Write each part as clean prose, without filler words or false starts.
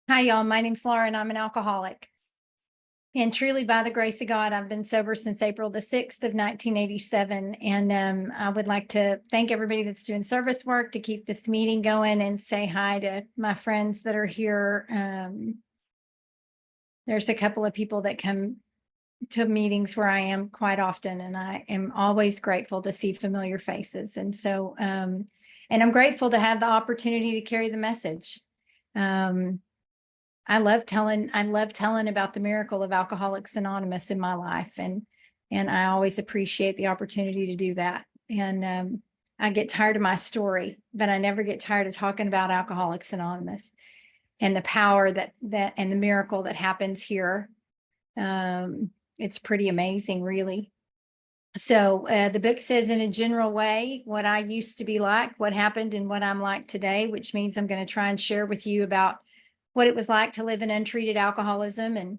Hi, y'all. My name's Laura, and I'm an alcoholic. And truly, by the grace of God, I've been sober since April the 6th of 1987. And I would like to thank everybody that's doing service work to keep this meeting going and say hi to my friends that are here. There's a couple of people that come to meetings where I am quite often, and I am always grateful to see familiar faces. And I'm grateful to have the opportunity to carry the message. Um, I love telling about the miracle of Alcoholics Anonymous in my life. And I always appreciate the opportunity to do that. And I get tired of my story, but I never get tired of talking about Alcoholics Anonymous and the power that and the miracle that happens here. It's pretty amazing, really. So the book says, in a general way, what I used to be like, what happened, and what I'm like today, which means I'm going to try and share with you about what it was like to live in untreated alcoholism, and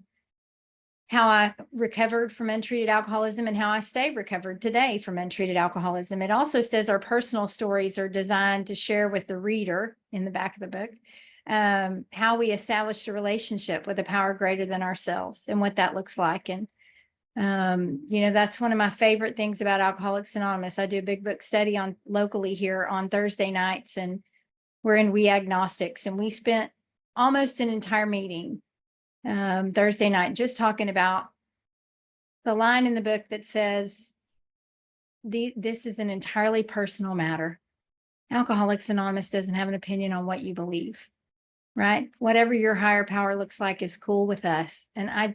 how I recovered from untreated alcoholism, and how I stay recovered today from untreated alcoholism. It also says our personal stories are designed to share with the reader in the back of the book how we established a relationship with a power greater than ourselves and what that looks like. And that's one of my favorite things about Alcoholics Anonymous. I do a big book study on locally here on Thursday nights, and we're in We Agnostics, and we spent almost an entire meeting Thursday night just talking about the line in the book that says, this is an entirely personal matter. Alcoholics Anonymous doesn't have an opinion on what you believe, right? Whatever your higher power looks like is cool with us. And I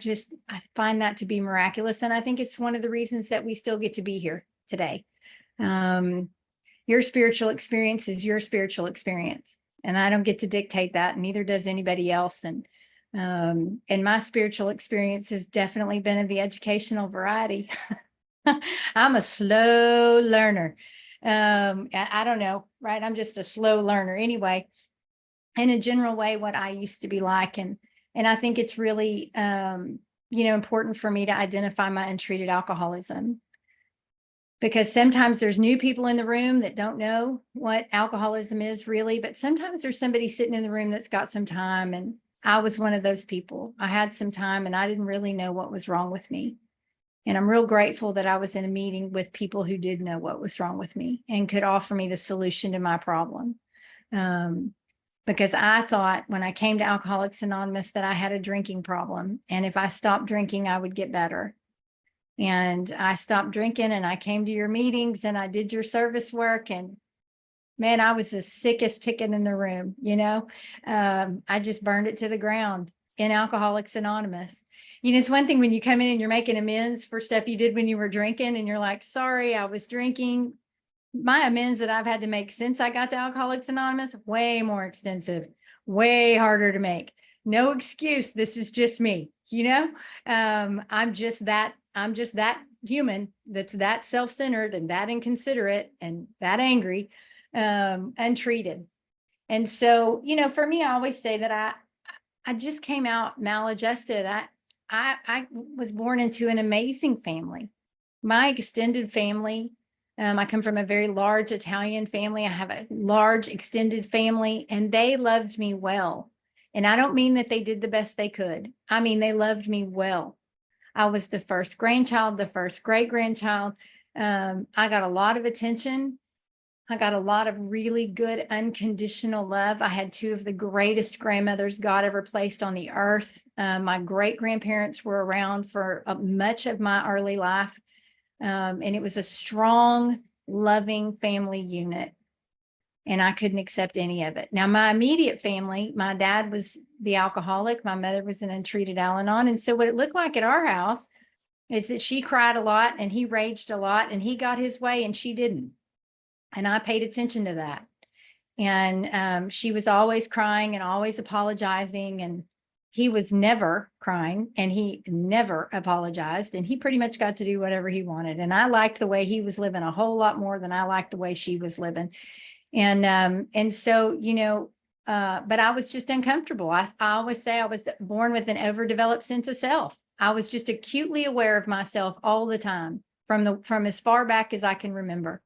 find that to be miraculous. And I think it's one of the reasons that we still get to be here today. Your spiritual experience is your spiritual experience. And I don't get to dictate that, and neither does anybody else. And my spiritual experience has definitely been of the educational variety. I'm a slow learner. I don't know, right? I'm just a slow learner anyway. In a general way, what I used to be like. And I think it's really, important for me to identify my untreated alcoholism, because sometimes there's new people in the room that don't know what alcoholism is really, but sometimes there's somebody sitting in the room that's got some time. And I was one of those people. I had some time and I didn't really know what was wrong with me. And I'm real grateful that I was in a meeting with people who did know what was wrong with me and could offer me the solution to my problem. Because I thought when I came to Alcoholics Anonymous that I had a drinking problem. And if I stopped drinking, I would get better. And I stopped drinking, and I came to your meetings, and I did your service work. And man, I was the sickest ticket in the room. I just burned it to the ground in Alcoholics Anonymous. It's one thing when you come in and you're making amends for stuff you did when you were drinking, and you're like, sorry, I was drinking. My amends that I've had to make since I got to Alcoholics Anonymous, way more extensive, way harder to make. No excuse. This is just me. I'm just that human that's that self-centered and that inconsiderate and that angry, untreated. And so, for me, I always say that I just came out maladjusted. I was born into an amazing family. My extended family, I come from a very large Italian family. I have a large extended family, and they loved me well. And I don't mean that they did the best they could. I mean, they loved me well. I was the first grandchild, the first great grandchild. I got a lot of attention. I got a lot of really good unconditional love. I had two of the greatest grandmothers God ever placed on the earth. My great grandparents were around for much of my early life. And it was a strong, loving family unit. And I couldn't accept any of it. Now, my immediate family, my dad was the alcoholic. My mother was an untreated Al-Anon. And so what it looked like at our house is that she cried a lot and he raged a lot and he got his way and she didn't. And I paid attention to that. And she was always crying and always apologizing. And he was never crying and he never apologized. And he pretty much got to do whatever he wanted. And I liked the way he was living a whole lot more than I liked the way she was living. And so, but I was just uncomfortable. I always say I was born with an overdeveloped sense of self. I was just acutely aware of myself all the time from as far back as I can remember.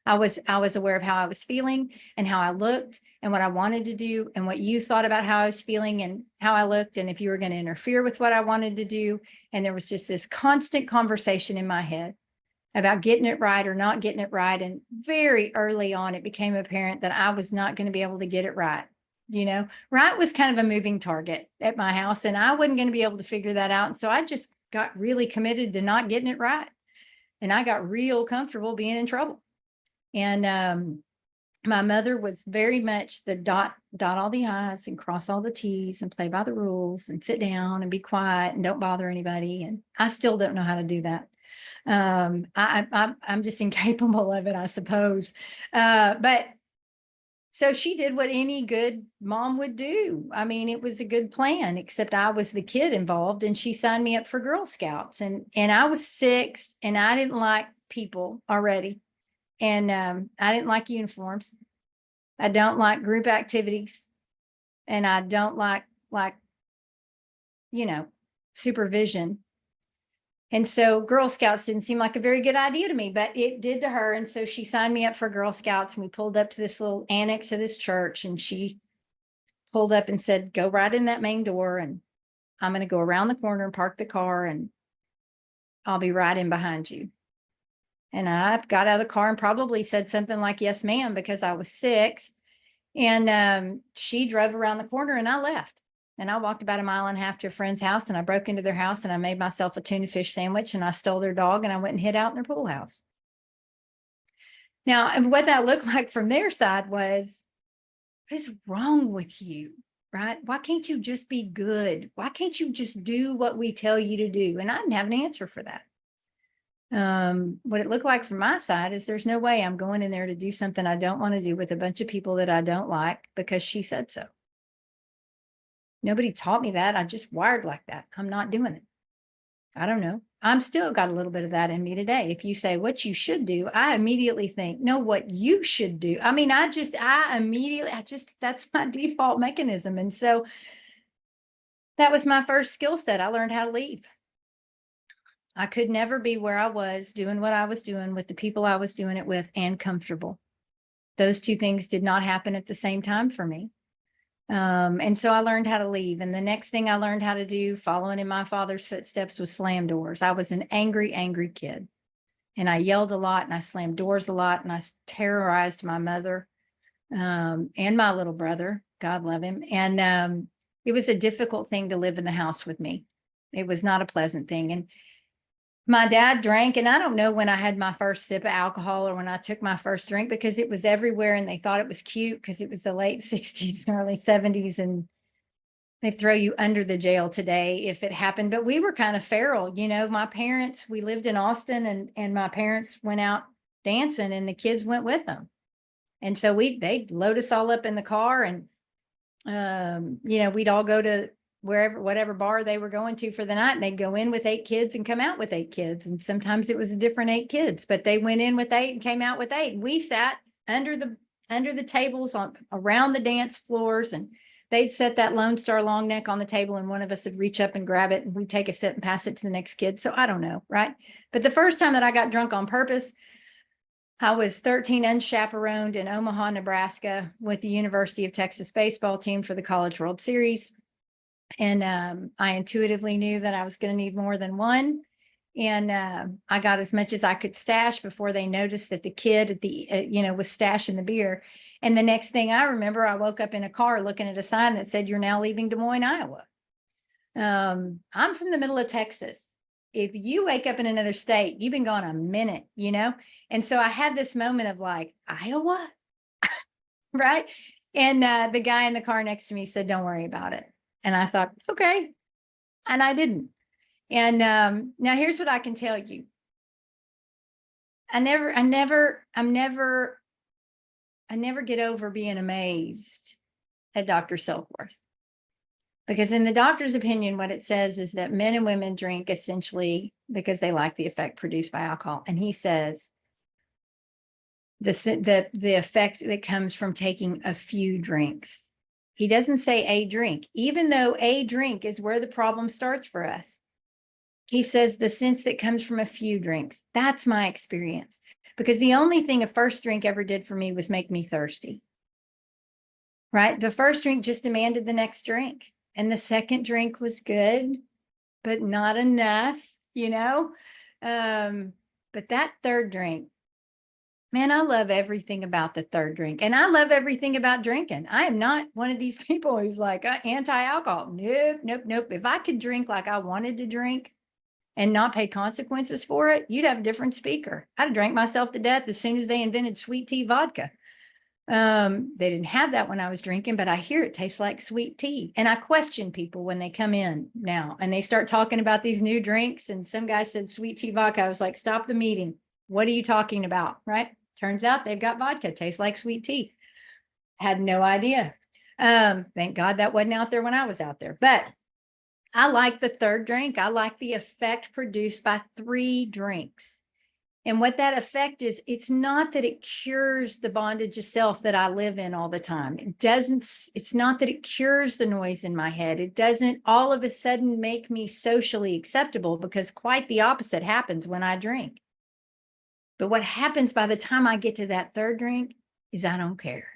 I was aware of how I was feeling and how I looked and what I wanted to do and what you thought about how I was feeling and how I looked and if you were going to interfere with what I wanted to do. And there was just this constant conversation in my head about getting it right or not getting it right. And very early on, it became apparent that I was not going to be able to get it right. Right was kind of a moving target at my house, and I wasn't going to be able to figure that out. And so I just got really committed to not getting it right. And I got real comfortable being in trouble. And my mother was very much the dot all the I's and cross all the T's and play by the rules and sit down and be quiet and don't bother anybody. And I still don't know how to do that. I'm just incapable of it, I suppose. But so she did what any good mom would do. I mean, it was a good plan, except I was the kid involved, and she signed me up for Girl Scouts. And I was 6, and I didn't like people already. And I didn't like uniforms. I don't like group activities. And I don't like, supervision. And so Girl Scouts didn't seem like a very good idea to me, but it did to her. And so she signed me up for Girl Scouts, and we pulled up to this little annex of this church, and she pulled up and said, go right in that main door, and I'm going to go around the corner and park the car, and I'll be right in behind you. And I got out of the car and probably said something like, yes, ma'am, because I was 6. And she drove around the corner and I left. And I walked about 1.5 miles to a friend's house, and I broke into their house, and I made myself a tuna fish sandwich, and I stole their dog, and I went and hid out in their pool house. Now, and what that looked like from their side was, what is wrong with you, right? Why can't you just be good? Why can't you just do what we tell you to do? And I didn't have an answer for that. What it looked like from my side is there's no way I'm going in there to do something I don't want to do with a bunch of people that I don't like because she said so. Nobody taught me that. I just wired like that. I'm not doing it. I don't know. I'm still got a little bit of that in me today. If you say what you should do, I immediately think, no, what you should do. I mean, that's my default mechanism. And so that was my first skill set. I learned how to leave. I could never be where I was doing what I was doing with the people I was doing it with and comfortable. Those two things did not happen at the same time for me. And so I learned how to leave. And the next thing I learned how to do, following in my father's footsteps, was slam doors. I was an angry, angry kid. And I yelled a lot, and I slammed doors a lot, and I terrorized my mother and my little brother, God love him. And it was a difficult thing to live in the house with me. It was not a pleasant thing. And my dad drank, and I don't know when I had my first sip of alcohol or when I took my first drink, because it was everywhere and they thought it was cute because it was the late 60s and early 70s, and they throw you under the jail today if it happened. But we were kind of feral. My parents, we lived in Austin, and my parents went out dancing and the kids went with them. And so they'd load us all up in the car, and we'd all go to whatever bar they were going to for the night, and they'd go in with 8 kids and come out with 8 kids. And sometimes it was a different 8 kids, but they went in with 8 and came out with 8. And we sat under the tables around the dance floors, and they'd set that Lone Star long neck on the table, and one of us would reach up and grab it, and we'd take a sip and pass it to the next kid. So I don't know, right? But the first time that I got drunk on purpose, I was 13, unchaperoned, in Omaha, Nebraska, with the University of Texas baseball team for the College World Series. And I intuitively knew that I was going to need more than one. And I got as much as I could stash before they noticed that the kid at the, was stashing the beer. And the next thing I remember, I woke up in a car looking at a sign that said, "You're now leaving Des Moines, Iowa." I'm from the middle of Texas. If you wake up in another state, you've been gone a minute, And so I had this moment of like, Iowa, right? And the guy in the car next to me said, "Don't worry about it." And I thought, okay. And I didn't. And now here's what I can tell you. I never get over being amazed at Dr. Silkworth. Because in the doctor's opinion, what it says is that men and women drink essentially because they like the effect produced by alcohol. And he says the effect that comes from taking a few drinks. He doesn't say a drink, even though a drink is where the problem starts for us. He says the sense that comes from a few drinks. That's my experience. because the only thing a first drink ever did for me was make me thirsty. Right? The first drink just demanded the next drink. And the second drink was good, but not enough, you know? But that third drink, man, I love everything about the third drink. And I love everything about drinking. I am not one of these people who's like anti-alcohol. Nope, nope, nope. If I could drink like I wanted to drink and not pay consequences for it, you'd have a different speaker. I'd have drank myself to death as soon as they invented sweet tea vodka. They didn't have that when I was drinking, but I hear it tastes like sweet tea. And I question people when they come in now and they start talking about these new drinks. And some guy said sweet tea vodka. I was like, stop the meeting. What are you talking about? Right? Turns out they've got vodka, tastes like sweet tea. Had no idea. Thank God that wasn't out there when I was out there. But I like the third drink. I like the effect produced by 3 drinks. And what that effect is, it's not that it cures the bondage of self that I live in all the time. It's not that it cures the noise in my head. It doesn't all of a sudden make me socially acceptable, because quite the opposite happens when I drink. But what happens by the time I get to that third drink is I don't care.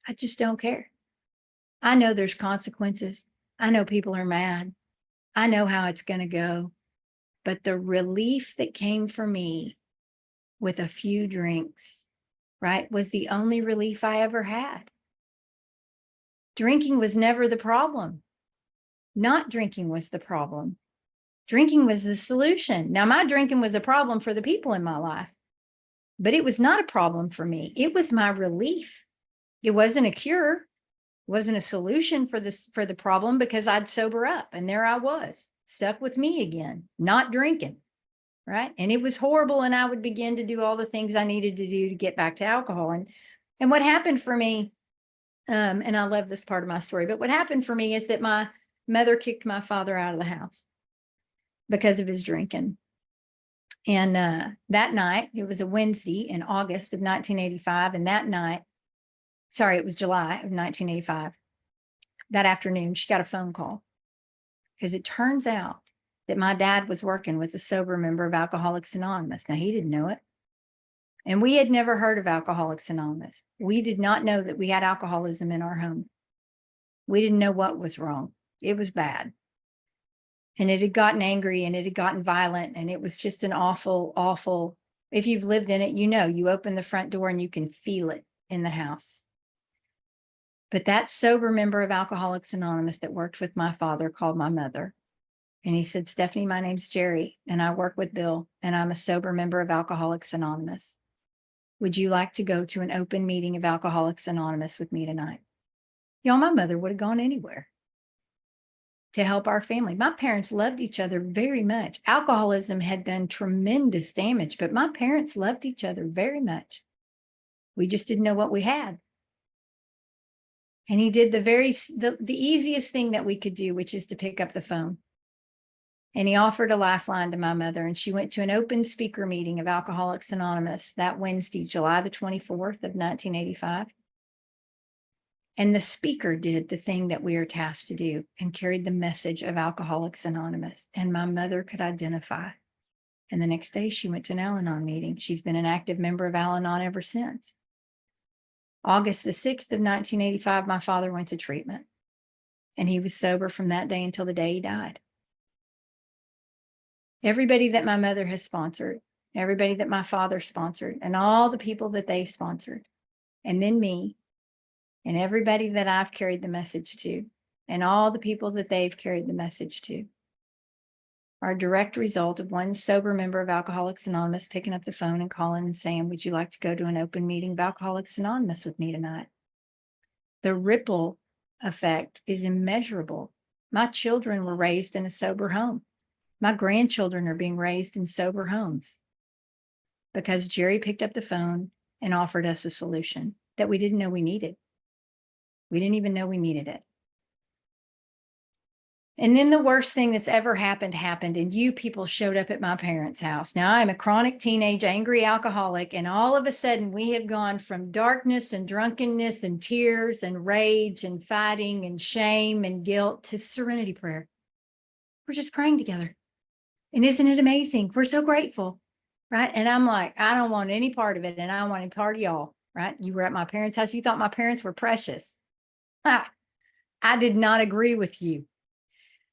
I just don't care. I know there's consequences. I know people are mad. I know how it's going to go. But the relief that came for me with a few drinks, right, was the only relief I ever had. Drinking was never the problem. Not drinking was the problem. Drinking was the solution. Now, my drinking was a problem for the people in my life, but it was not a problem for me. It was my relief. It wasn't a cure. It wasn't a solution for the problem, because I'd sober up, and there I was, stuck with me again, not drinking, right? And it was horrible, and I would begin to do all the things I needed to do to get back to alcohol. And what happened for me, and I love this part of my story, but what happened for me is that my mother kicked my father out of the house because of his drinking. And that night, it was a Wednesday in August of 1985, and that night, sorry, it was July of 1985, that afternoon, she got a phone call. Because it turns out that my dad was working with a sober member of Alcoholics Anonymous. Now, he didn't know it. And we had never heard of Alcoholics Anonymous. We did not know that we had alcoholism in our home. We didn't know what was wrong. It was bad. And it had gotten angry, and it had gotten violent. And it was just an awful, awful, if you've lived in it, you know, you open the front door and you can feel it in the house. But that sober member of Alcoholics Anonymous that worked with my father called my mother. And he said, Stephanie, my name's Jerry, and I work with Bill, and I'm a sober member of Alcoholics Anonymous. Would you like to go to an open meeting of Alcoholics Anonymous with me tonight? Y'all, my mother would have gone anywhere to help our family. My parents loved each other very much. Alcoholism had done tremendous damage, but my parents loved each other very much. We just didn't know what we had. And he did the easiest thing that we could do, which is to pick up the phone. And he offered a lifeline to my mother, and she went to an open speaker meeting of Alcoholics Anonymous that Wednesday, July the 24th of 1985. And the speaker did the thing that we are tasked to do and carried the message of Alcoholics Anonymous. And my mother could identify. And the next day she went to an Al-Anon meeting. She's been an active member of Al-Anon ever since. August the 6th of 1985, my father went to treatment, and he was sober from that day until the day he died. Everybody that my mother has sponsored, everybody that my father sponsored, and all the people that they sponsored, and then me, and everybody that I've carried the message to, and all the people that they've carried the message to, are a direct result of one sober member of Alcoholics Anonymous picking up the phone and calling and saying, would you like to go to an open meeting of Alcoholics Anonymous with me tonight? The ripple effect is immeasurable. My children were raised in a sober home. My grandchildren are being raised in sober homes because Jerry picked up the phone and offered us a solution that we didn't know we needed. We didn't even know we needed it. And then the worst thing that's ever happened, and you people showed up at my parents' house. Now, I'm a chronic teenage angry alcoholic, and all of a sudden we have gone from darkness and drunkenness and tears and rage and fighting and shame and guilt to serenity prayer. We're just praying together. And isn't it amazing? We're so grateful. right? And I'm like, I don't want any part of it, and I don't want any part of y'all, right? You were at my parents' house. You thought my parents were precious. Ah, I did not agree with you.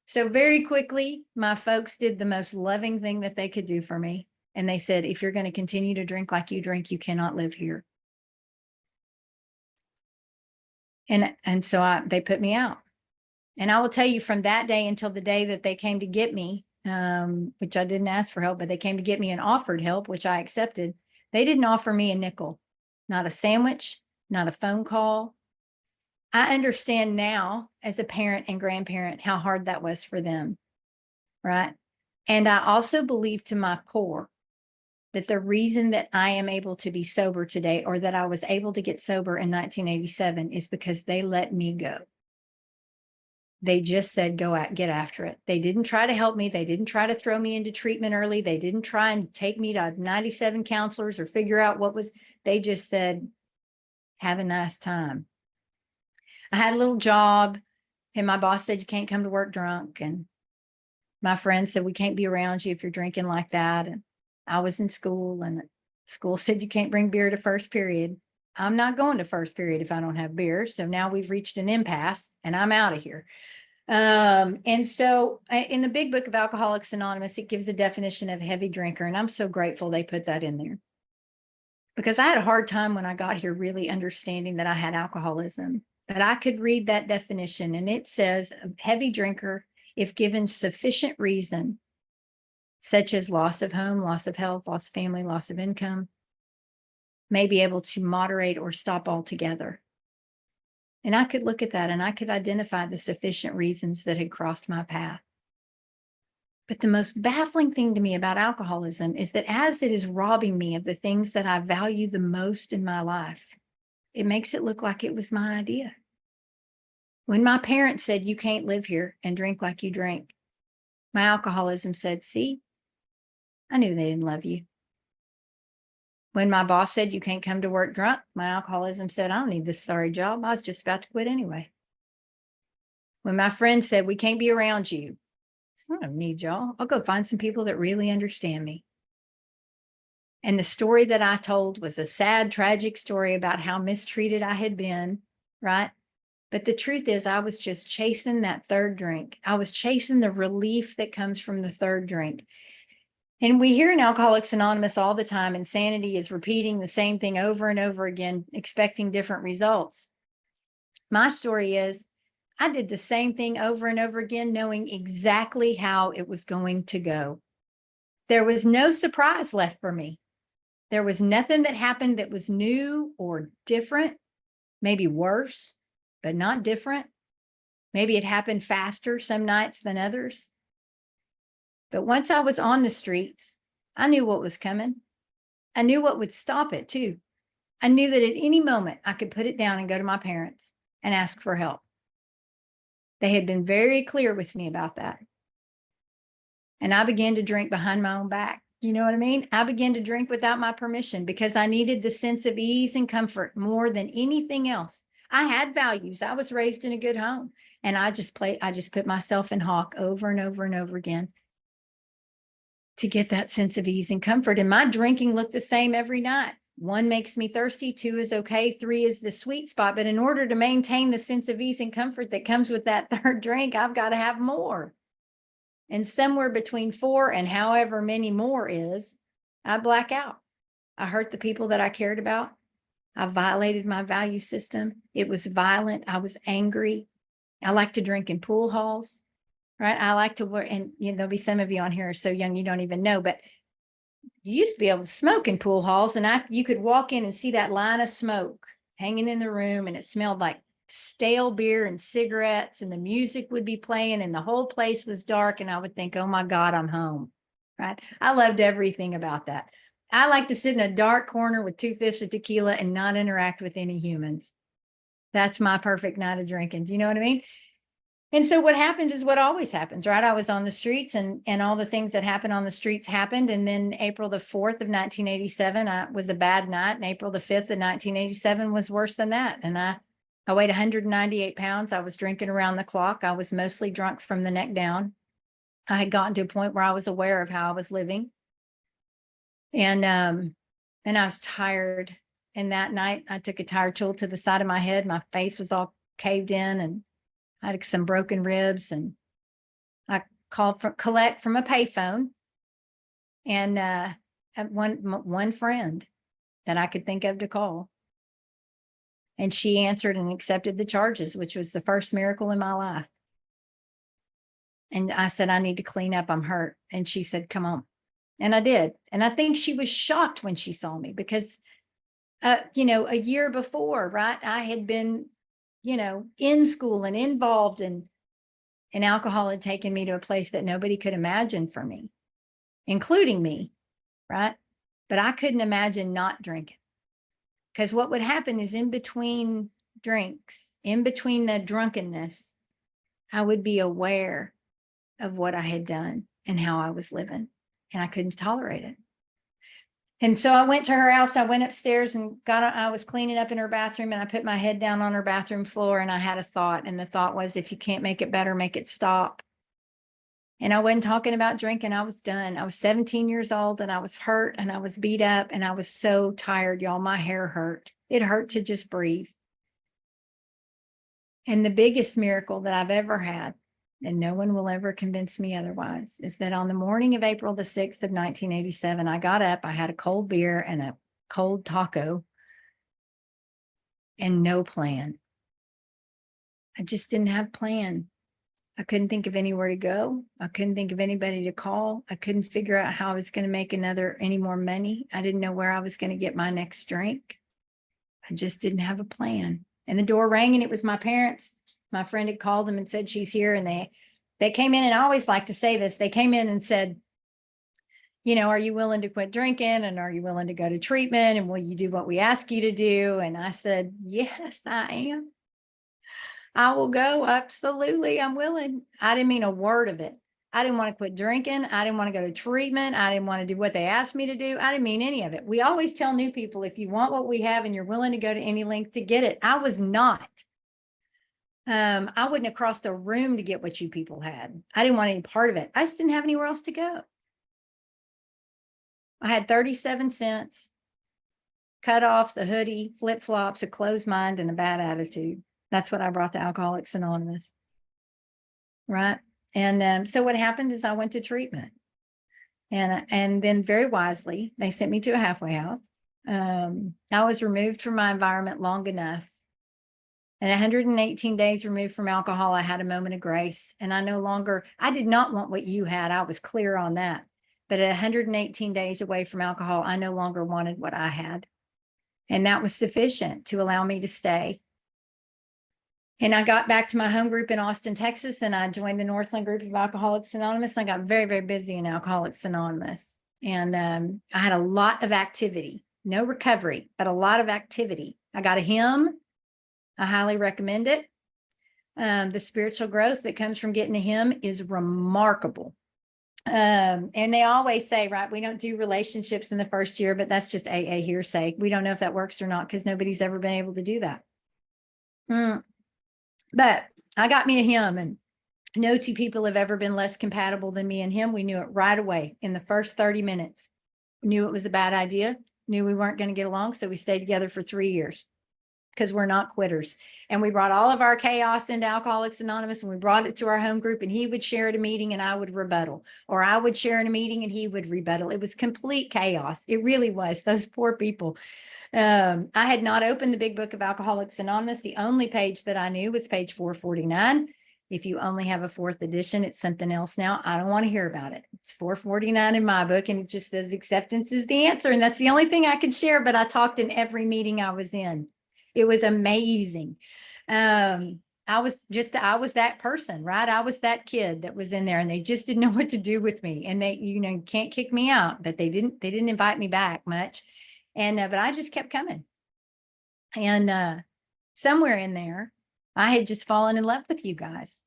So very quickly, my folks did the most loving thing that they could do for me. And they said, if you're going to continue to drink like you drink, you cannot live here. And so they put me out. And I will tell you, from that day until the day that they came to get me, which I didn't ask for help, but they came to get me and offered help, which I accepted. They didn't offer me a nickel, not a sandwich, not a phone call. I understand now as a parent and grandparent how hard that was for them, right? And I also believe to my core that the reason that I am able to be sober today, or that I was able to get sober in 1987, is because they let me go. They just said, go out, get after it. They didn't try to help me. They didn't try to throw me into treatment early. They didn't try and take me to 97 counselors or figure out what was, they just said, have a nice time. I had a little job, and my boss said, you can't come to work drunk. And my friend said, we can't be around you if you're drinking like that. And I was in school, and school said, you can't bring beer to first period. I'm not going to first period if I don't have beer. So now we've reached an impasse, and I'm out of here. And so in the big book of Alcoholics Anonymous, it gives a definition of heavy drinker. And I'm so grateful they put that in there, because I had a hard time when I got here really understanding that I had alcoholism. But I could read that definition, and it says a heavy drinker, if given sufficient reason, such as loss of home, loss of health, loss of family, loss of income, may be able to moderate or stop altogether. And I could look at that and I could identify the sufficient reasons that had crossed my path. But the most baffling thing to me about alcoholism is that as it is robbing me of the things that I value the most in my life, it makes it look like it was my idea. When my parents said, you can't live here and drink like you drink, my alcoholism said, see, I knew they didn't love you. When my boss said, you can't come to work drunk, my alcoholism said, I don't need this sorry job. I was just about to quit anyway. When my friend said, we can't be around you, I don't need y'all. I'll go find some people that really understand me. And the story that I told was a sad, tragic story about how mistreated I had been, right? But the truth is, I was just chasing that third drink. I was chasing the relief that comes from the third drink. And we hear in Alcoholics Anonymous all the time, insanity is repeating the same thing over and over again, expecting different results. My story is, I did the same thing over and over again, knowing exactly how it was going to go. There was no surprise left for me. There was nothing that happened that was new or different, maybe worse, but not different. Maybe it happened faster some nights than others. But once I was on the streets, I knew what was coming. I knew what would stop it too. I knew that at any moment I could put it down and go to my parents and ask for help. They had been very clear with me about that. And I began to drink behind my own back. You know what I mean? I began to drink without my permission because I needed the sense of ease and comfort more than anything else. I had values. I was raised in a good home, and I just put myself in hock over and over and over again to get that sense of ease and comfort. And my drinking looked the same every night. 1 makes me thirsty, 2 is okay, 3 is the sweet spot. But in order to maintain the sense of ease and comfort that comes with that third drink, I've got to have more. And somewhere between 4 and however many more is, I black out. I hurt the people that I cared about. I violated my value system. It was violent. I was angry. I like to drink in pool halls, right? I like to work, and there'll be some of you on here are so young you don't even know, but you used to be able to smoke in pool halls, and you could walk in and see that line of smoke hanging in the room, and it smelled like stale beer and cigarettes, and the music would be playing, and the whole place was dark, and I would think, oh my God, I'm home, right? I loved everything about that. I like to sit in a dark corner with 2 fifths of tequila and not interact with any humans. That's my perfect night of drinking. Do you know what I mean? And so what happened is what always happens, right? I was on the streets, and all the things that happened on the streets happened. And then April the 4th of 1987 was a bad night. And April the 5th of 1987 was worse than that. And I weighed 198 pounds. I was drinking around the clock. I was mostly drunk from the neck down. I had gotten to a point where I was aware of how I was living. And I was tired. And that night I took a tire tool to the side of my head. My face was all caved in and I had some broken ribs, and I called for collect from a payphone, and one friend that I could think of to call. And she answered and accepted the charges, which was the first miracle in my life. And I said, I need to clean up. I'm hurt. And she said, come on. And I did. And I think she was shocked when she saw me because, a year before, right, I had been, in school and involved, and alcohol had taken me to a place that nobody could imagine for me, including me, right? But I couldn't imagine not drinking, because what would happen is in between drinks, in between the drunkenness, I would be aware of what I had done and how I was living, and I couldn't tolerate it. And so I went to her house. I went upstairs and I was cleaning up in her bathroom, and I put my head down on her bathroom floor, and I had a thought. And the thought was, if you can't make it better, make it stop. And I wasn't talking about drinking. I was done. I was 17 years old, and I was hurt, and I was beat up, and I was so tired, y'all. My hair hurt. It hurt to just breathe. And the biggest miracle that I've ever had, and no one will ever convince me otherwise, is that on the morning of April the 6th of 1987, I got up, I had a cold beer and a cold taco and no plan. I just didn't have a plan. I couldn't think of anywhere to go. I couldn't think of anybody to call. I couldn't figure out how I was going to make any more money. I didn't know where I was going to get my next drink. I just didn't have a plan. And the door rang, and it was my parents. My friend had called them and said she's here, and they came in, and I always like to say this. They came in and said, are you willing to quit drinking, and are you willing to go to treatment, and will you do what we ask you to do? And I said, yes, I am. I will go. Absolutely. I'm willing. I didn't mean a word of it. I didn't want to quit drinking. I didn't want to go to treatment. I didn't want to do what they asked me to do. I didn't mean any of it. We always tell new people, if you want what we have and you're willing to go to any length to get it. I was not. I wouldn't have crossed the room to get what you people had. I didn't want any part of it. I just didn't have anywhere else to go. I had 37 cents, cutoffs, a hoodie, flip-flops, a closed mind, and a bad attitude. That's what I brought to Alcoholics Anonymous. Right. And so what happened is I went to treatment, and then very wisely, they sent me to a halfway house. I was removed from my environment long enough. And 118 days removed from alcohol, I had a moment of grace. And I did not want what you had. I was clear on that. But at 118 days away from alcohol, I no longer wanted what I had. And that was sufficient to allow me to stay. And I got back to my home group in Austin, Texas, and I joined the Northland group of Alcoholics Anonymous. I got very, very busy in Alcoholics Anonymous. And I had a lot of activity, no recovery, but a lot of activity. I got a hymn. I highly recommend it. The spiritual growth that comes from getting a hymn is remarkable. And they always say, right, we don't do relationships in the first year, but that's just AA hearsay. We don't know if that works or not because nobody's ever been able to do that. But I got me a hymn, and no two people have ever been less compatible than me and him. We knew it right away in the first 30 minutes. We knew it was a bad idea, knew we weren't going to get along. So we stayed together for 3 years because we're not quitters. And we brought all of our chaos into Alcoholics Anonymous, and we brought it to our home group, and he would share at a meeting and I would rebuttal, or I would share in a meeting and he would rebuttal. It was complete chaos. It really was. Those poor people. I had not opened the big book of Alcoholics Anonymous. The only page that I knew was page 449. If you only have a fourth edition, it's something else now. I don't want to hear about it. It's 449 in my book, and it just says acceptance is the answer. And that's the only thing I could share, but I talked in every meeting I was in. It was amazing. I was that person, right? I was that kid that was in there, and they just didn't know what to do with me. And they, you can't kick me out, but they didn't invite me back much. And, but I just kept coming. And, somewhere in there, I had just fallen in love with you guys,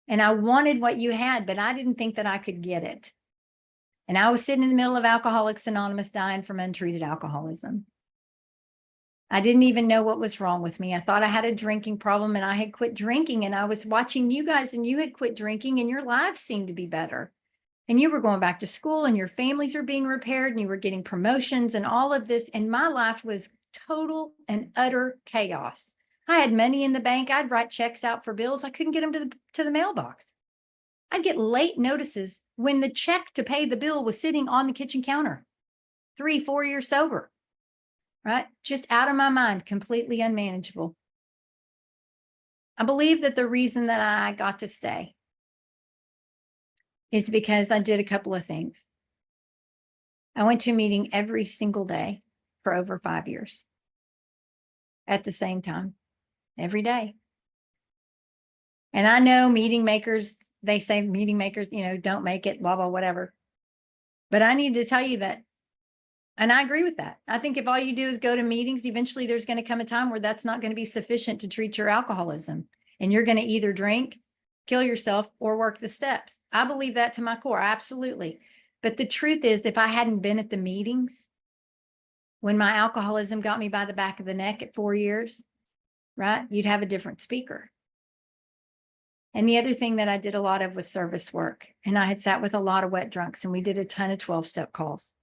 and I wanted what you had, but I didn't think that I could get it. And I was sitting in the middle of Alcoholics Anonymous, dying from untreated alcoholism. I didn't even know what was wrong with me. I thought I had a drinking problem, and I had quit drinking, and I was watching you guys, and you had quit drinking, and your lives seemed to be better. And you were going back to school and your families were being repaired and you were getting promotions and all of this. And my life was total and utter chaos. I had money in the bank. I'd write checks out for bills. I couldn't get them to the mailbox. I'd get late notices when the check to pay the bill was sitting on the kitchen counter. 3-4 years sober, right? Just out of my mind, completely unmanageable. I believe that the reason that I got to stay is because I did a couple of things. I went to a meeting every single day for over 5 years at the same time, every day. And I know meeting makers, they say meeting makers, don't make it, blah, blah, whatever. But I need to tell you that, and I agree with that. I think if all you do is go to meetings, eventually there's going to come a time where that's not going to be sufficient to treat your alcoholism. And you're going to either drink, kill yourself, or work the steps. I believe that to my core, absolutely. But the truth is, if I hadn't been at the meetings, when my alcoholism got me by the back of the neck at 4 years, right, you'd have a different speaker. And the other thing that I did a lot of was service work. And I had sat with a lot of wet drunks and we did a ton of 12-step calls.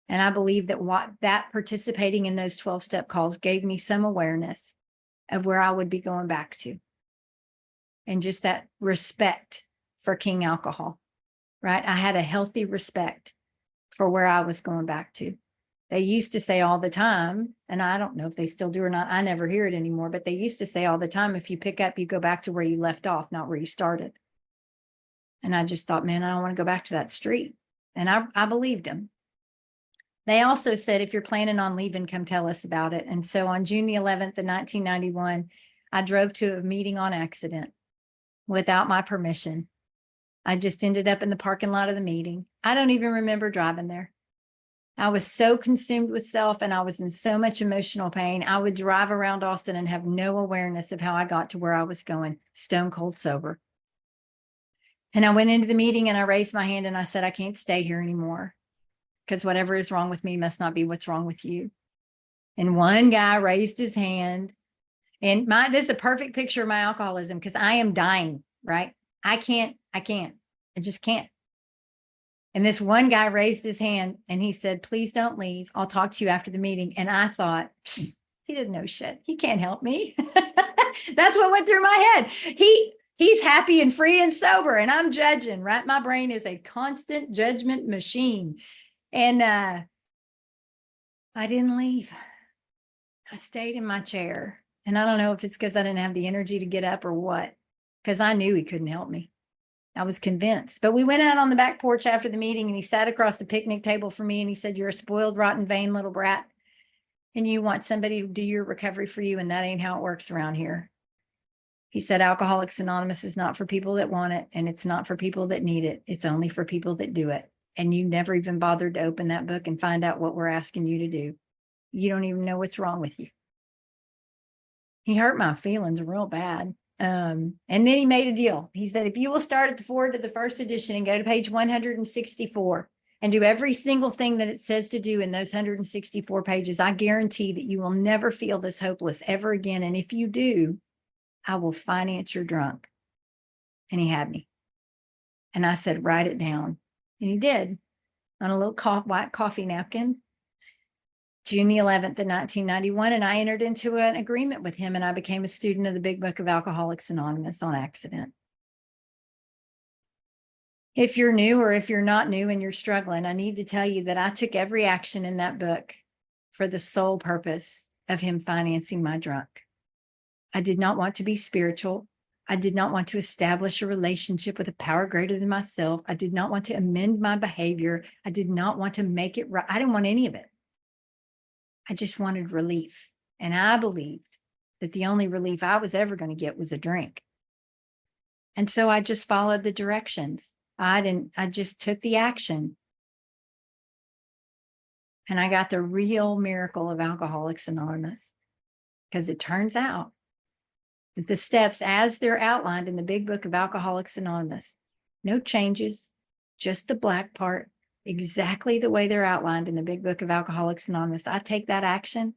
And I believe that participating in those 12-step calls gave me some awareness of where I would be going back to. And just that respect for King Alcohol, right? I had a healthy respect for where I was going back to. They used to say all the time, and I don't know if they still do or not, I never hear it anymore, but they used to say all the time, if you pick up, you go back to where you left off, not where you started. And I just thought, man, I don't want to go back to that street. And I believed them. They also said, if you're planning on leaving, come tell us about it. And so on June the 11th of 1991, I drove to a meeting on accident without my permission. I just ended up in the parking lot of the meeting. I don't even remember driving there. I was so consumed with self and I was in so much emotional pain. I would drive around Austin and have no awareness of how I got to where I was going, stone cold sober. And I went into the meeting and I raised my hand and I said, I can't stay here anymore because whatever is wrong with me must not be what's wrong with you. And one guy raised his hand, and this is a perfect picture of my alcoholism because I am dying, right? I just can't. And this one guy raised his hand and he said, please don't leave. I'll talk to you after the meeting. And I thought, he didn't know shit. He can't help me. That's what went through my head. He's happy and free and sober and I'm judging, right? My brain is a constant judgment machine. And I didn't leave. I stayed in my chair. And I don't know if it's because I didn't have the energy to get up or what, because I knew he couldn't help me. I was convinced. But we went out on the back porch after the meeting and he sat across the picnic table from me and he said, you're a spoiled, rotten, vain little brat. And you want somebody to do your recovery for you. And that ain't how it works around here. He said, Alcoholics Anonymous is not for people that want it. And it's not for people that need it. It's only for people that do it. And you never even bothered to open that book and find out what we're asking you to do. You don't even know what's wrong with you. He hurt my feelings real bad. And then he made a deal. He said, if you will start at the forward of the first edition and go to page 164 and do every single thing that it says to do in those 164 pages, I guarantee that you will never feel this hopeless ever again. And if you do, I will finance your drunk. And he had me. And I said, write it down. And he did, on a little white coffee napkin. June the 11th of 1991, and I entered into an agreement with him and I became a student of the Big Book of Alcoholics Anonymous on accident. If you're new or if you're not new and you're struggling, I need to tell you that I took every action in that book for the sole purpose of him financing my drunk. I did not want to be spiritual. I did not want to establish a relationship with a power greater than myself. I did not want to amend my behavior. I did not want to make it right. I didn't want any of it. I just wanted relief. And I believed that the only relief I was ever going to get was a drink. And so I just followed the directions. I just took the action. And I got the real miracle of Alcoholics Anonymous. Because it turns out that the steps as they're outlined in the Big Book of Alcoholics Anonymous, no changes, just the black part, exactly the way they're outlined in the Big Book of Alcoholics Anonymous. I take that action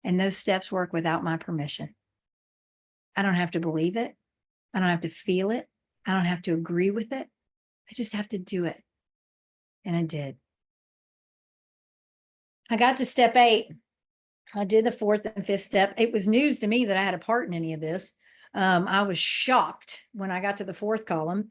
and those steps work without my permission. I don't have to believe it. I don't have to feel it. I don't have to agree with it. I just have to do it. And I did. I got to step 8. I did the 4th and 5th step. It was news to me that I had a part in any of this. I was shocked when I got to the 4th column,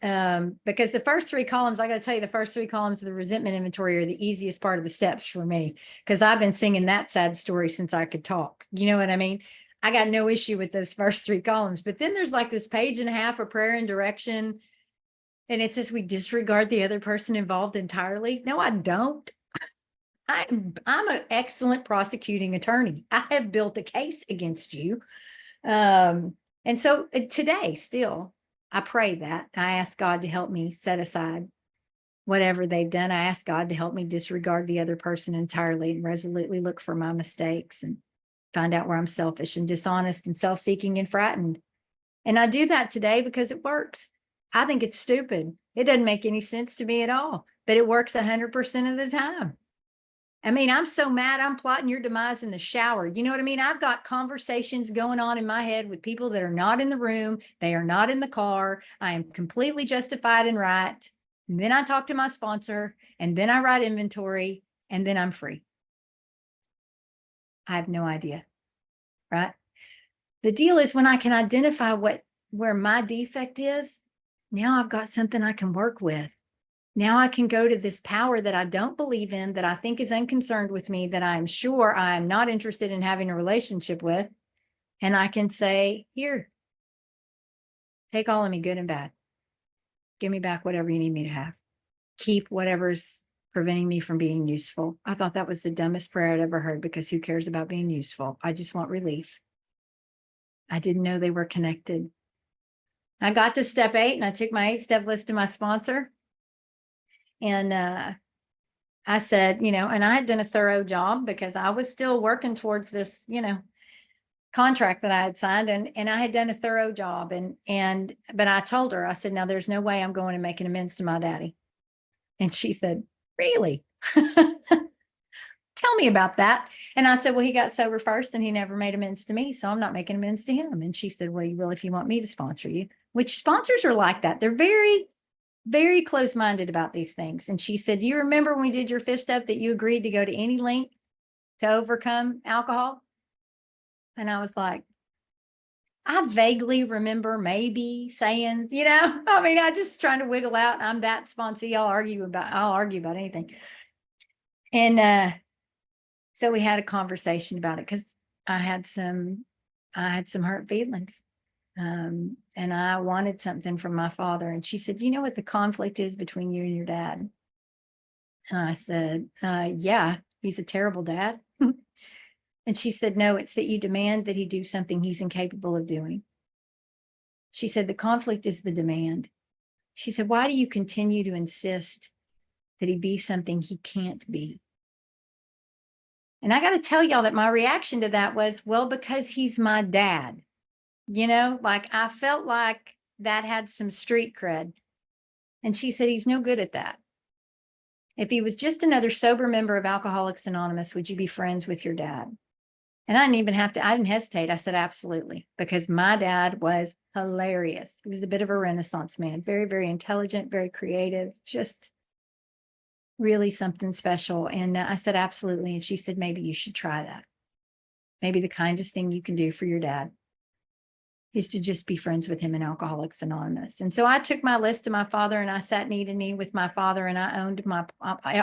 because the first 3 columns, I got to tell you, the first 3 columns of the resentment inventory are the easiest part of the steps for me, because I've been singing that sad story since I could talk. You know what I mean? I got no issue with those first 3 columns, but then there's like this page and a half of prayer and direction. And it says we disregard the other person involved entirely. No, I don't. I'm an excellent prosecuting attorney. I have built a case against you. And so today still, I pray that. I ask God to help me set aside whatever they've done. I ask God to help me disregard the other person entirely and resolutely look for my mistakes and find out where I'm selfish and dishonest and self-seeking and frightened. And I do that today because it works. I think it's stupid. It doesn't make any sense to me at all, but it works 100% of the time. I mean, I'm so mad, I'm plotting your demise in the shower. You know what I mean? I've got conversations going on in my head with people that are not in the room. They are not in the car. I am completely justified and right. And then I talk to my sponsor, and then I write inventory, and then I'm free. I have no idea, right? The deal is when I can identify where my defect is, now I've got something I can work with. Now I can go to this power that I don't believe in, that I think is unconcerned with me, that I'm sure I'm not interested in having a relationship with. And I can say, here, take all of me, good and bad. Give me back whatever you need me to have. Keep whatever's preventing me from being useful. I thought that was the dumbest prayer I'd ever heard, because who cares about being useful? I just want relief. I didn't know they were connected. I got to step 8 and I took my 8-step list to my sponsor. And I said, and I had done a thorough job because I was still working towards this, contract that I had signed, and I had done a thorough job. But I told her, I said, now there's no way I'm going to make an amends to my daddy. And she said, really? Tell me about that. And I said, well, he got sober first and he never made amends to me, so I'm not making amends to him. And she said, well, you will if you want me to sponsor you, which sponsors are like that. They're very, very close-minded about these things. And she said, do you remember when we did your 5th step that you agreed to go to any length to overcome alcohol? And I was like, I vaguely remember maybe saying, I mean, I just trying to wiggle out. I'm that sponsee. I'll argue about anything. And so we had a conversation about it, because I had some hurt feelings. And I wanted something from my father. And she said, you know what the conflict is between you and your dad? And I said, yeah, he's a terrible dad. And she said, no, it's that you demand that he do something he's incapable of doing. She said, the conflict is the demand. She said, why do you continue to insist that he be something he can't be? And I got to tell y'all that my reaction to that was, well, because he's my dad. Like I felt like that had some street cred. And she said, he's no good at that. If he was just another sober member of Alcoholics Anonymous, would you be friends with your dad? And I didn't hesitate. I said, absolutely, because my dad was hilarious. He was a bit of a Renaissance man, very, very intelligent, very creative, just really something special. And I said, absolutely. And she said, maybe you should try that. Maybe the kindest thing you can do for your dad is to just be friends with him in Alcoholics Anonymous. And so I took my list to my father, and I sat knee to knee with my father, and I owned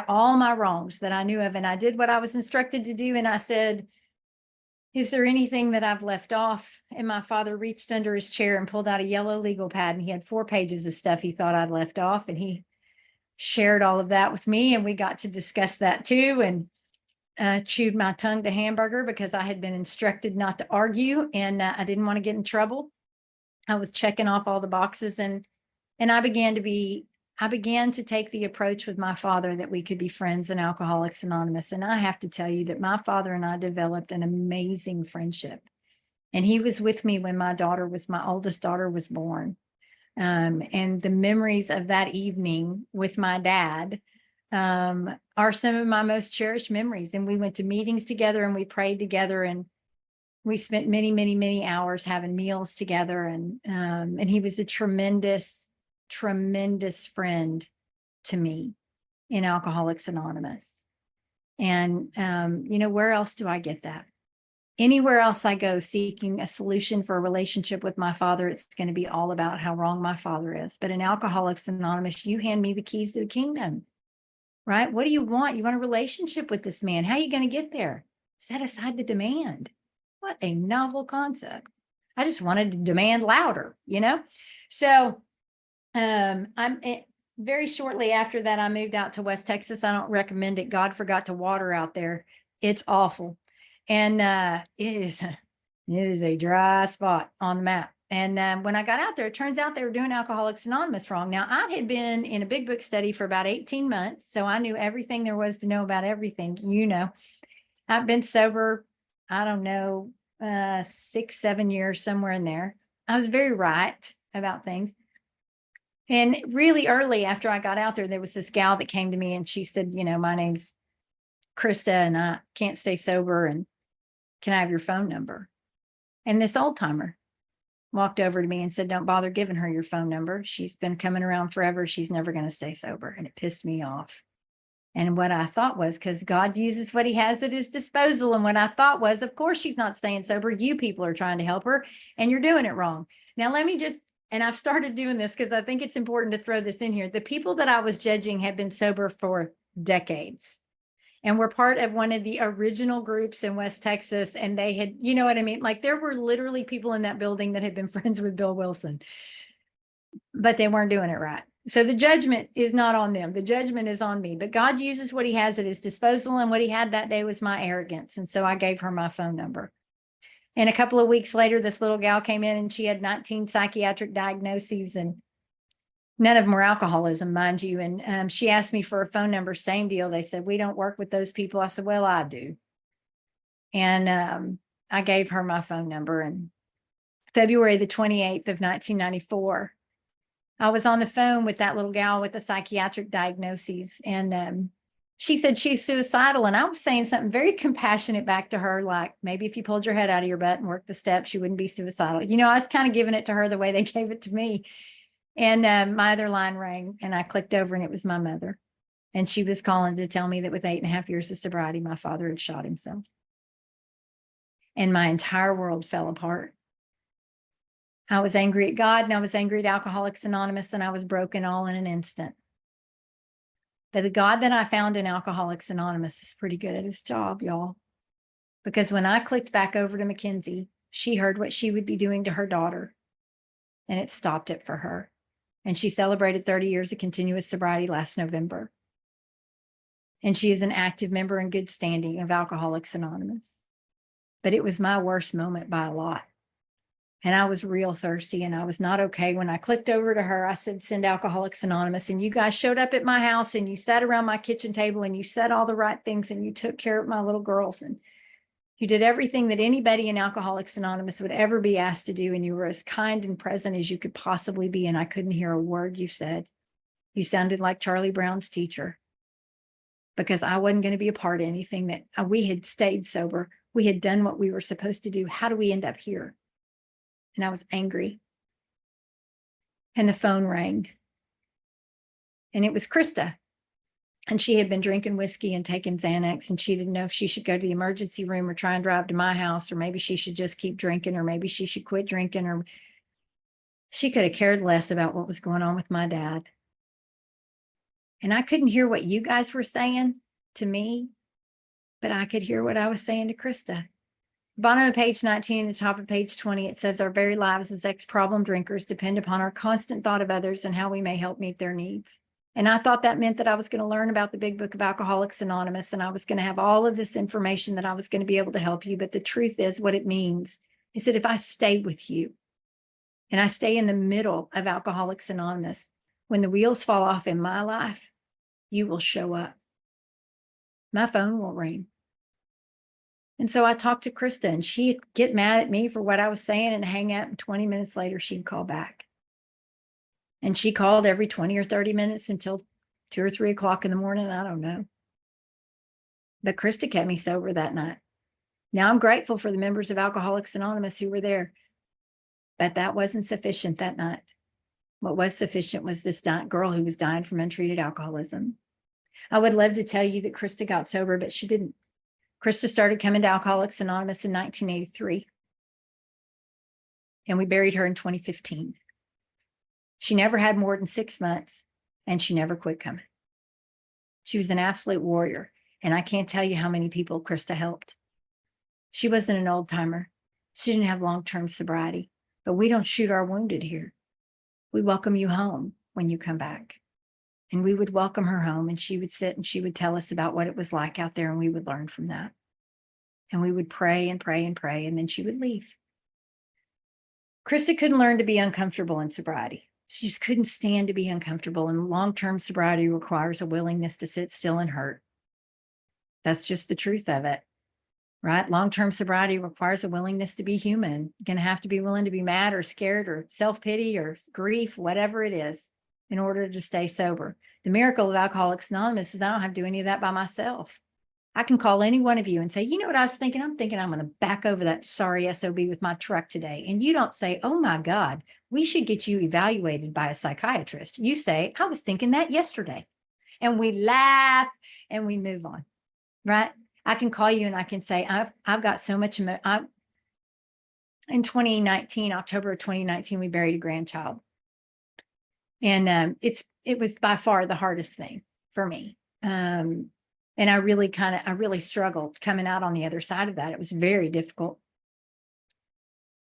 all my wrongs that I knew of. And I did what I was instructed to do. And I said, is there anything that I've left off? And my father reached under his chair and pulled out a yellow legal pad, and he had 4 pages of stuff he thought I'd left off. And he shared all of that with me, and we got to discuss that too. And chewed my tongue to hamburger, because I had been instructed not to argue, and I didn't want to get in trouble. I was checking off all the boxes, and I began to take the approach with my father that we could be friends in Alcoholics Anonymous. And I have to tell you that my father and I developed an amazing friendship. And he was with me when my oldest daughter was born. And the memories of that evening with my dad are some of my most cherished memories. And we went to meetings together, and we prayed together, and we spent many, many, many hours having meals together. And he was a tremendous, tremendous friend to me in Alcoholics Anonymous. And, where else do I get that? Anywhere else I go seeking a solution for a relationship with my father, it's going to be all about how wrong my father is. But in Alcoholics Anonymous, you hand me the keys to the kingdom, right? What do you want? You want a relationship with this man. How are you going to get there? Set aside the demand. What a novel concept. I just wanted to demand louder, So very shortly after that, I moved out to West Texas. I don't recommend it. God forgot to water out there. It's awful. And it is a dry spot on the map. And when I got out there, it turns out they were doing Alcoholics Anonymous wrong. Now, I had been in a big book study for about 18 months, so I knew everything there was to know about everything. I've been sober, I don't know, 6-7 years, somewhere in there. I was very right about things. And really early after I got out there was this gal that came to me and she said, my name's Krista and I can't stay sober. And can I have your phone number? And this old timer walked over to me and said, don't bother giving her your phone number. She's been coming around forever. She's never going to stay sober. And it pissed me off. And what I thought was, because God uses what he has at his disposal. And what I thought was, of course, she's not staying sober. You people are trying to help her and you're doing it wrong. Now, and I've started doing this because I think it's important to throw this in here. The people that I was judging have been sober for decades. And were part of one of the original groups in West Texas. And they had, you know what I mean? Like there were literally people in that building that had been friends with Bill Wilson, but they weren't doing it right. So the judgment is not on them. The judgment is on me. But God uses what he has at his disposal. And what he had that day was my arrogance. And so I gave her my phone number. And a couple of weeks later, this little gal came in and she had 19 psychiatric diagnoses and none of them were alcoholism, mind you. And she asked me for a phone number, same deal. They said, we don't work with those people. I said, well, I do. And I gave her my phone number. And February the 28th of 1994, I was on the phone with that little gal with the psychiatric diagnoses. And she said she's suicidal. And I was saying something very compassionate back to her, like maybe if you pulled your head out of your butt and worked the steps, you wouldn't be suicidal. I was kind of giving it to her the way they gave it to me. And my other line rang and I clicked over and it was my mother. And she was calling to tell me that with 8.5 years of sobriety, my father had shot himself. And my entire world fell apart. I was angry at God and I was angry at Alcoholics Anonymous and I was broken all in an instant. But the God that I found in Alcoholics Anonymous is pretty good at his job, y'all. Because when I clicked back over to Mackenzie, she heard what she would be doing to her daughter. And it stopped it for her. And she celebrated 30 years of continuous sobriety last November. And she is an active member in good standing of Alcoholics Anonymous. But it was my worst moment by a lot. And I was real thirsty and I was not okay. When I clicked over to her, I said, send Alcoholics Anonymous. And you guys showed up at my house and you sat around my kitchen table and you said all the right things and you took care of my little girls. And you did everything that anybody in Alcoholics Anonymous would ever be asked to do. And you were as kind and present as you could possibly be. And I couldn't hear a word you said. You sounded like Charlie Brown's teacher. Because I wasn't going to be a part of anything that we had stayed sober. We had done what we were supposed to do. How do we end up here? And I was angry. And the phone rang. And it was Krista. And she had been drinking whiskey and taking Xanax. And she didn't know if she should go to the emergency room or try and drive to my house. Or maybe she should just keep drinking. Or maybe she should quit drinking. Or she could have cared less about what was going on with my dad. And I couldn't hear what you guys were saying to me. But I could hear what I was saying to Krista. Bottom of page 19 and the top of page 20, it says our very lives as ex-problem drinkers depend upon our constant thought of others and how we may help meet their needs. And I thought that meant that I was going to learn about the big book of Alcoholics Anonymous and I was going to have all of this information that I was going to be able to help you. But the truth is what it means is that if I stay with you and I stay in the middle of Alcoholics Anonymous, when the wheels fall off in my life, you will show up. My phone will ring. And so I talked to Krista and she'd get mad at me for what I was saying and hang out. And 20 minutes later, she'd call back. And she called every 20 or 30 minutes until 2 or 3 o'clock in the morning. I don't know. But Krista kept me sober that night. Now I'm grateful for the members of Alcoholics Anonymous who were there. But that wasn't sufficient that night. What was sufficient was this girl who was dying from untreated alcoholism. I would love to tell you that Krista got sober, but she didn't. Krista started coming to Alcoholics Anonymous in 1983, and we buried her in 2015. She never had more than 6 months, and she never quit coming. She was an absolute warrior, and I can't tell you how many people Krista helped. She wasn't an old timer. She didn't have long-term sobriety, but we don't shoot our wounded here. We welcome you home when you come back. And we would welcome her home, and she would sit and she would tell us about what it was like out there, and we would learn from that. And we would pray and pray and pray, and then she would leave. Krista couldn't learn to be uncomfortable in sobriety. She just couldn't stand to be uncomfortable, and long-term sobriety requires a willingness to sit still and hurt. That's just the truth of it, right? Long-term sobriety requires a willingness to be human. You're going to have to be willing to be mad or scared or self-pity or grief, whatever it is, in order to stay sober. The miracle of Alcoholics Anonymous is I don't have to do any of that by myself. I can call any one of you and say, you know what I was thinking? I'm thinking I'm going to back over that sorry SOB with my truck today. And you don't say, oh my God, we should get you evaluated by a psychiatrist. You say, I was thinking that yesterday. And we laugh and we move on, right? I can call you and I can say, I've got so much. In 2019, October of 2019, we buried a grandchild. And it was by far the hardest thing for me. And I really struggled coming out on the other side of that. It was very difficult.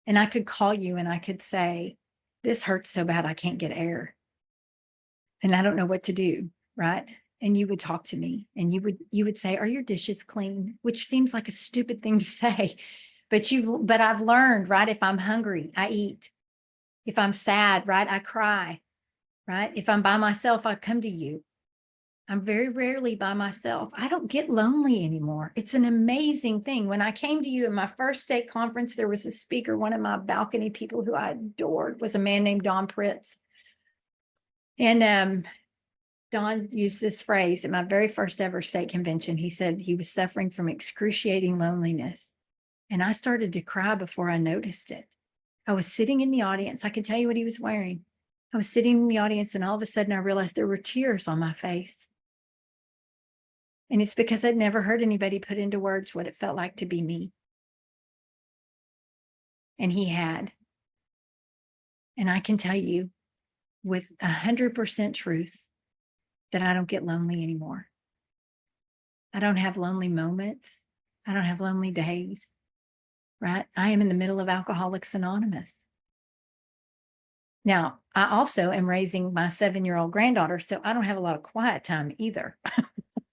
And I could call you and I could say, this hurts so bad, I can't get air. And I don't know what to do, right? And you would talk to me and you would say, are your dishes clean? Which seems like a stupid thing to say, but I've learned, right? If I'm hungry, I eat. If I'm sad, right, I cry, right? If I'm by myself, I come to you. I'm very rarely by myself. I don't get lonely anymore. It's an amazing thing. When I came to you in my first state conference, there was a speaker, one of my balcony people who I adored was a man named Don Pritz. And Don used this phrase at my very first ever state convention. He said he was suffering from excruciating loneliness. And I started to cry before I noticed it. I was sitting in the audience. I can tell you what he was wearing. I was sitting in the audience and all of a sudden I realized there were tears on my face. And it's because I'd never heard anybody put into words what it felt like to be me. And he had. And I can tell you with 100% truth that I don't get lonely anymore. I don't have lonely moments. I don't have lonely days, right? I am in the middle of Alcoholics Anonymous. Now, I also am raising my 7-year-old granddaughter, so I don't have a lot of quiet time either.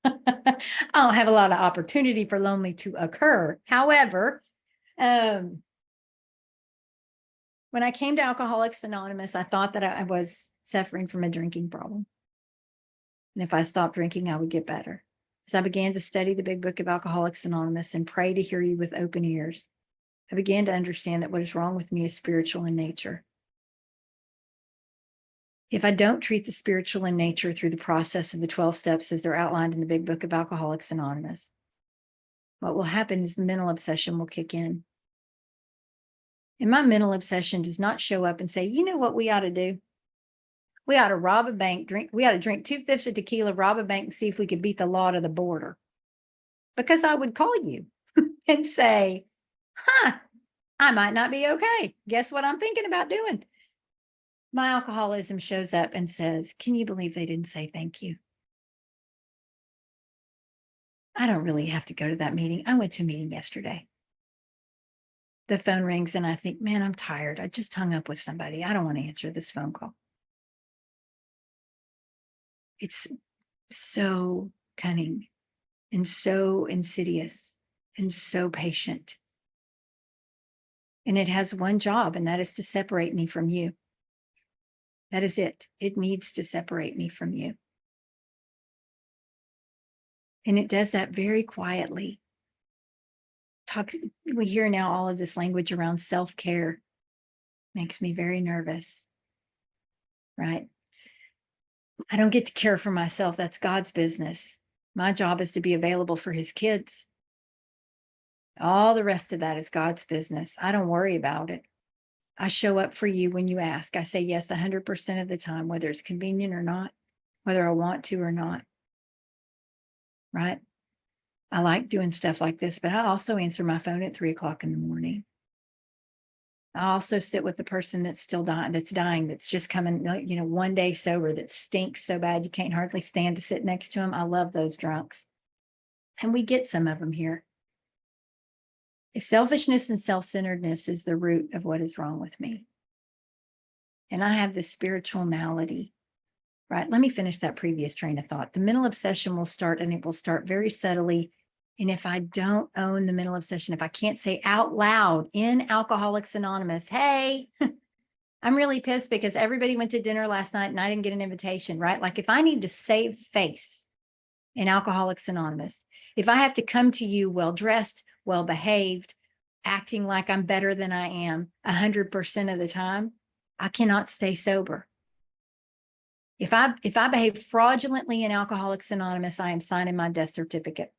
I don't have a lot of opportunity for lonely to occur. However, when I came to Alcoholics Anonymous, I thought that I was suffering from a drinking problem. And if I stopped drinking, I would get better. As I began to study the big book of Alcoholics Anonymous and pray to hear you with open ears, I began to understand that what is wrong with me is spiritual in nature. If I don't treat the spiritual in nature through the process of the 12 steps as they're outlined in the big book of Alcoholics Anonymous, what will happen is the mental obsession will kick in. And my mental obsession does not show up and say, you know what we ought to do? We ought to rob a bank, we ought to drink 2/5 of tequila, rob a bank, and see if we could beat the law to the border. Because I would call you and say, I might not be okay. Guess what I'm thinking about doing? My alcoholism shows up and says, can you believe they didn't say thank you? I don't really have to go to that meeting. I went to a meeting yesterday. The phone rings and I think, man, I'm tired. I just hung up with somebody. I don't want to answer this phone call. It's so cunning and so insidious and so patient. And it has one job, and that is to separate me from you. That is it. It needs to separate me from you. And it does that very quietly. We hear now all of this language around self-care. Makes me very nervous, right? I don't get to care for myself. That's God's business. My job is to be available for his kids. All the rest of that is God's business. I don't worry about it. I show up for you when you ask. I say yes 100% of the time, whether it's convenient or not, whether I want to or not. Right? I like doing stuff like this, but I also answer my phone at 3 o'clock in the morning. I also sit with the person that's still dying, that's just coming, one day sober, that stinks so bad you can't hardly stand to sit next to them. I love those drunks. And we get some of them here. If selfishness and self-centeredness is the root of what is wrong with me, and I have this spiritual malady, right? Let me finish that previous train of thought. The mental obsession will start, and it will start very subtly. And if I don't own the mental obsession, if I can't say out loud in Alcoholics Anonymous, hey, I'm really pissed because everybody went to dinner last night and I didn't get an invitation, right? Like if I need to save face in Alcoholics Anonymous, if I have to come to you well-dressed, well-behaved, acting like I'm better than I am 100% of the time, I cannot stay sober. If I behave fraudulently in Alcoholics Anonymous, I am signing my death certificate.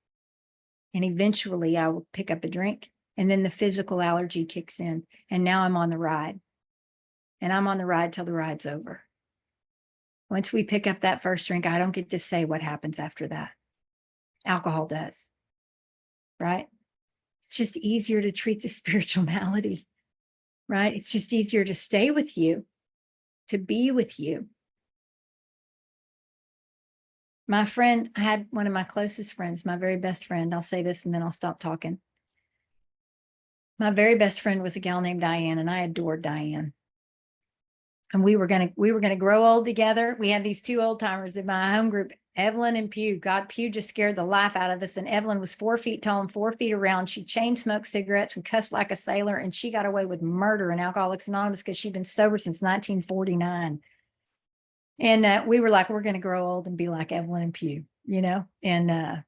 And eventually I will pick up a drink, and then the physical allergy kicks in. And now I'm on the ride. And I'm on the ride till the ride's over. Once we pick up that first drink, I don't get to say what happens after that. Alcohol does. Right? It's just easier to treat the spiritual malady. Right? It's just easier to stay with you, to be with you. My friend, I had one of my closest friends, my very best friend. I'll say this and then I'll stop talking. My very best friend was a gal named Diane, and I adored Diane. And we were gonna grow old together. We had these two old timers in my home group, Evelyn and Pew. God, Pew just scared the life out of us. And Evelyn was 4 feet tall and 4 feet around. She chain smoked cigarettes and cussed like a sailor. And she got away with murder in Alcoholics Anonymous because she'd been sober since 1949. And we were like, we're going to grow old and be like Evelyn and Pew, And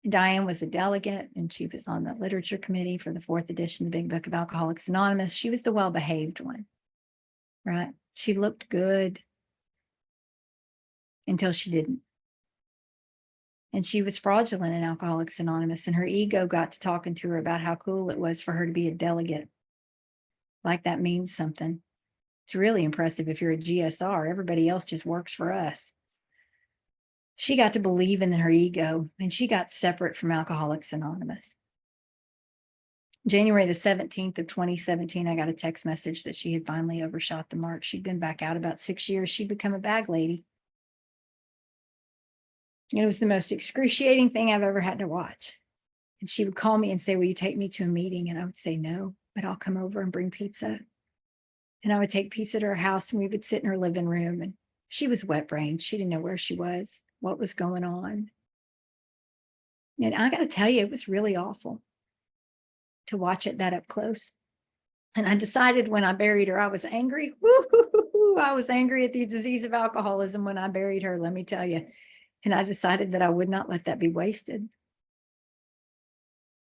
Diane was a delegate, and she was on the literature committee for the 4th edition of the Big Book of Alcoholics Anonymous. She was the well-behaved one, right? She looked good until she didn't. And she was fraudulent in Alcoholics Anonymous, and her ego got to talking to her about how cool it was for her to be a delegate. Like that means something. It's really impressive if you're a GSR. Everybody else just works for us. She got to believe in her ego, and she got separate from Alcoholics Anonymous. January the 17th of 2017, I got a text message that she had finally overshot the mark. She'd been back out about 6 years. She'd become a bag lady. It was the most excruciating thing I've ever had to watch. And she would call me and say, will you take me to a meeting? And I would say, no, but I'll come over and bring pizza. And I would take pizza to her house, and we would sit in her living room. And she was wet-brained. She didn't know where she was, what was going on. And I got to tell you, it was really awful to watch it that up close. And I decided when I buried her, I was angry. Woo-hoo-hoo-hoo. I was angry at the disease of alcoholism when I buried her, let me tell you. And I decided that I would not let that be wasted.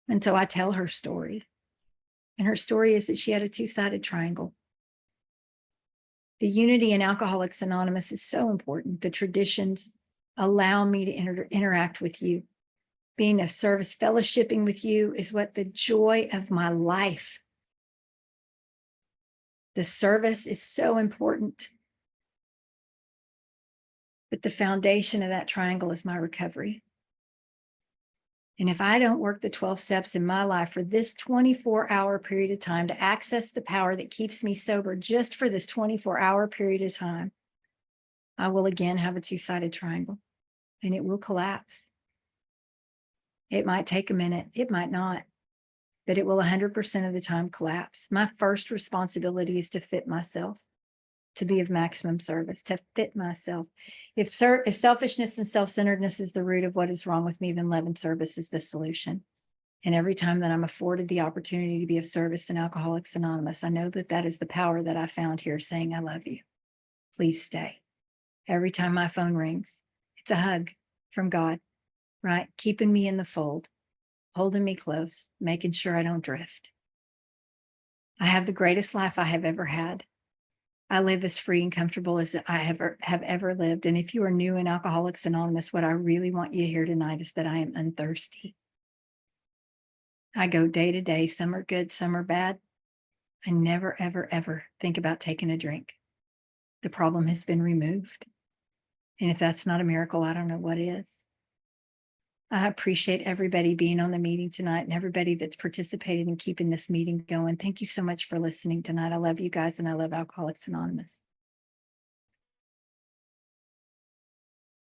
And so I tell her story. And her story is that she had a two-sided triangle. The unity in Alcoholics Anonymous is so important. The traditions allow me to interact with you. Being of service, fellowshipping with you is what the joy of my life. The service is so important. But the foundation of that triangle is my recovery. And if I don't work the 12 steps in my life for this 24-hour period of time to access the power that keeps me sober just for this 24-hour period of time, I will again have a two-sided triangle, and it will collapse. It might take a minute. It might not, but it will 100% of the time collapse. My first responsibility is to fit myself, to be of maximum service, to fit myself. If selfishness and self-centeredness is the root of what is wrong with me, then love and service is the solution. And every time that I'm afforded the opportunity to be of service in Alcoholics Anonymous, I know that that is the power that I found here saying, I love you. Please stay. Every time my phone rings, it's a hug from God, right? Keeping me in the fold, holding me close, making sure I don't drift. I have the greatest life I have ever had. I live as free and comfortable as I have ever lived. And if you are new in Alcoholics Anonymous, what I really want you to hear tonight is that I am unthirsty. I go day to day. Some are good, some are bad. I never, ever, ever think about taking a drink. The problem has been removed. And if that's not a miracle, I don't know what is. I appreciate everybody being on the meeting tonight and everybody that's participated in keeping this meeting going. Thank you so much for listening tonight. I love you guys and I love Alcoholics Anonymous.